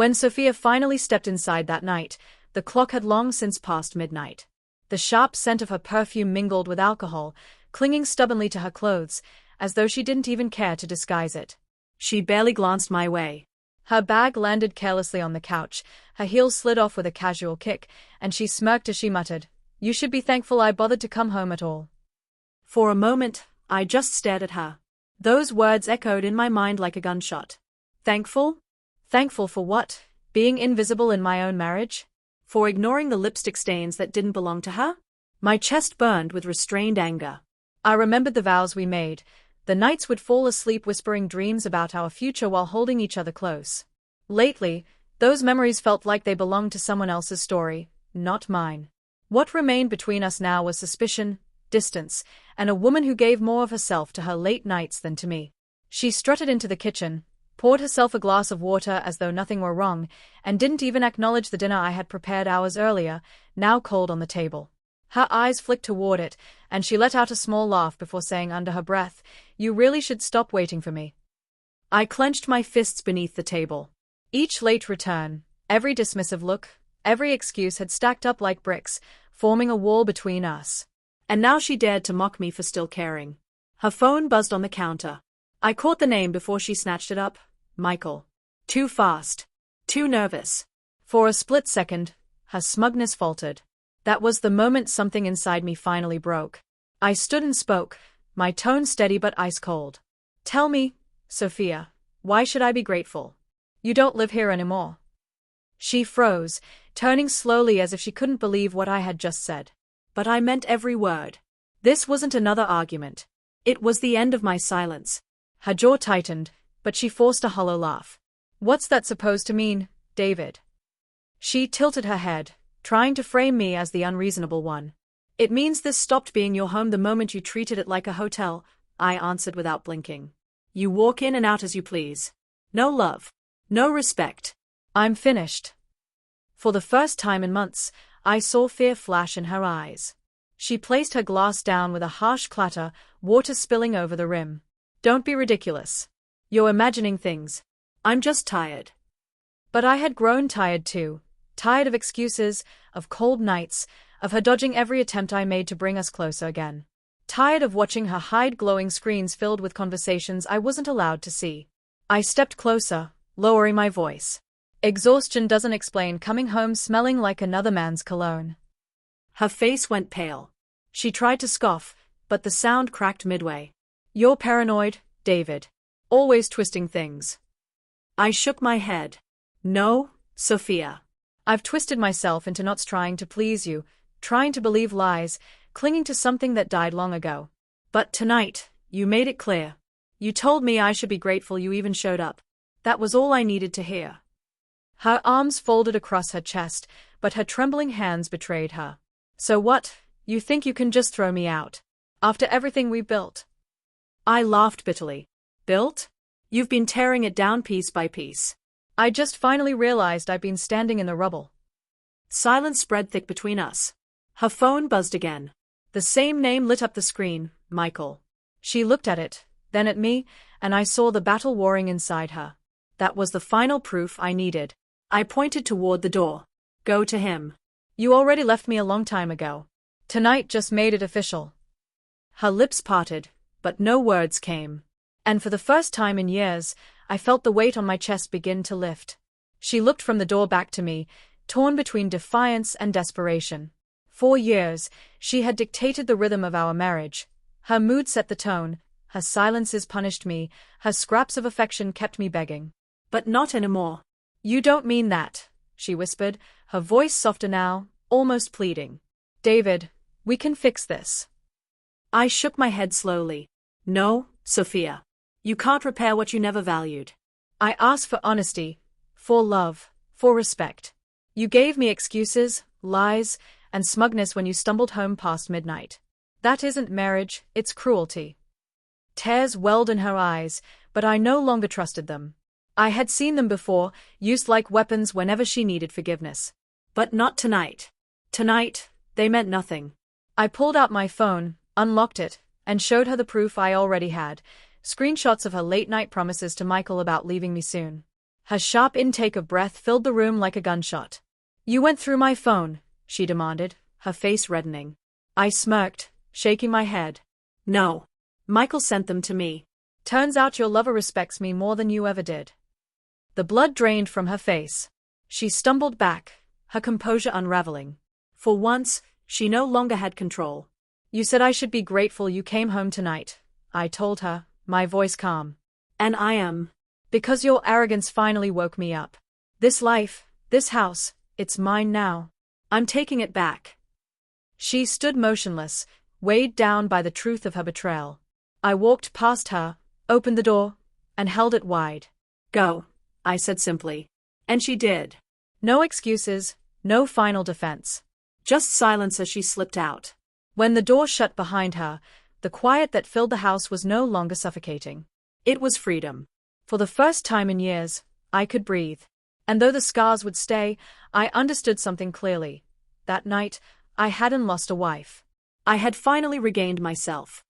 When Sophia finally stepped inside that night, the clock had long since passed midnight. The sharp scent of her perfume mingled with alcohol, clinging stubbornly to her clothes, as though she didn't even care to disguise it. She barely glanced my way. Her bag landed carelessly on the couch, her heels slid off with a casual kick, and she smirked as she muttered, "You should be thankful I bothered to come home at all." For a moment, I just stared at her. Those words echoed in my mind like a gunshot. Thankful? Thankful for what? Being invisible in my own marriage? For ignoring the lipstick stains that didn't belong to her? My chest burned with restrained anger. I remembered the vows we made. The nights we'd fall asleep whispering dreams about our future while holding each other close. Lately, those memories felt like they belonged to someone else's story, not mine. What remained between us now was suspicion, distance, and a woman who gave more of herself to her late nights than to me. She strutted into the kitchen, poured herself a glass of water as though nothing were wrong, and didn't even acknowledge the dinner I had prepared hours earlier, now cold on the table. Her eyes flicked toward it, and she let out a small laugh before saying under her breath, "You really should stop waiting for me." I clenched my fists beneath the table. Each late return, every dismissive look, every excuse had stacked up like bricks, forming a wall between us. And now she dared to mock me for still caring. Her phone buzzed on the counter. I caught the name before she snatched it up. Michael. Too fast. Too nervous. For a split second, her smugness faltered. That was the moment something inside me finally broke. I stood and spoke, my tone steady but ice cold. "Tell me, Sophia, why should I be grateful? You don't live here anymore." She froze, turning slowly as if she couldn't believe what I had just said. But I meant every word. This wasn't another argument. It was the end of my silence. Her jaw tightened, but she forced a hollow laugh. "What's that supposed to mean, David?" She tilted her head, trying to frame me as the unreasonable one. "It means this stopped being your home the moment you treated it like a hotel," I answered without blinking. "You walk in and out as you please. No love. No respect. I'm finished." For the first time in months, I saw fear flash in her eyes. She placed her glass down with a harsh clatter, water spilling over the rim. "Don't be ridiculous. You're imagining things. I'm just tired." But I had grown tired too. Tired of excuses, of cold nights, of her dodging every attempt I made to bring us closer again. Tired of watching her hide glowing screens filled with conversations I wasn't allowed to see. I stepped closer, lowering my voice. "Exhaustion doesn't explain coming home smelling like another man's cologne." Her face went pale. She tried to scoff, but the sound cracked midway. "You're paranoid, David. Always twisting things." I shook my head. "No, Sophia. I've twisted myself into not trying to please you, trying to believe lies, clinging to something that died long ago. But tonight, you made it clear. You told me I should be grateful you even showed up. That was all I needed to hear." Her arms folded across her chest, but her trembling hands betrayed her. "So what, you think you can just throw me out? After everything we built?" I laughed bitterly. "Built? You've been tearing it down piece by piece. I just finally realized I've been standing in the rubble." Silence spread thick between us. Her phone buzzed again. The same name lit up the screen, Michael. She looked at it, then at me, and I saw the battle warring inside her. That was the final proof I needed. I pointed toward the door. "Go to him. You already left me a long time ago. Tonight just made it official." Her lips parted, but no words came. And for the first time in years, I felt the weight on my chest begin to lift. She looked from the door back to me, torn between defiance and desperation. 4 years, she had dictated the rhythm of our marriage. Her mood set the tone, her silences punished me, her scraps of affection kept me begging. But not anymore. "You don't mean that," she whispered, her voice softer now, almost pleading. "David, we can fix this." I shook my head slowly. "No, Sophia. You can't repair what you never valued. I asked for honesty, for love, for respect. You gave me excuses, lies, and smugness when you stumbled home past midnight. That isn't marriage, it's cruelty." Tears welled in her eyes, but I no longer trusted them. I had seen them before, used like weapons whenever she needed forgiveness. But not tonight. Tonight, they meant nothing. I pulled out my phone, unlocked it, and showed her the proof I already had, screenshots of her late-night promises to Michael about leaving me soon. Her sharp intake of breath filled the room like a gunshot. You went through my phone, she demanded, her face reddening. I smirked, shaking my head. No. Michael sent them to me. Turns out your lover respects me more than you ever did. The blood drained from her face. She stumbled back, her composure unraveling. For once, she no longer had control. You said I should be grateful you came home tonight, I told her, my voice calm. And I am. Because your arrogance finally woke me up. This life, this house, it's mine now. I'm taking it back. She stood motionless, weighed down by the truth of her betrayal. I walked past her, opened the door, and held it wide. Go, I said simply. And she did. No excuses, no final defense. Just silence as she slipped out. When the door shut behind her, the quiet that filled the house was no longer suffocating. It was freedom. For the first time in years, I could breathe. And though the scars would stay, I understood something clearly. That night, I hadn't lost a wife. I had finally regained myself.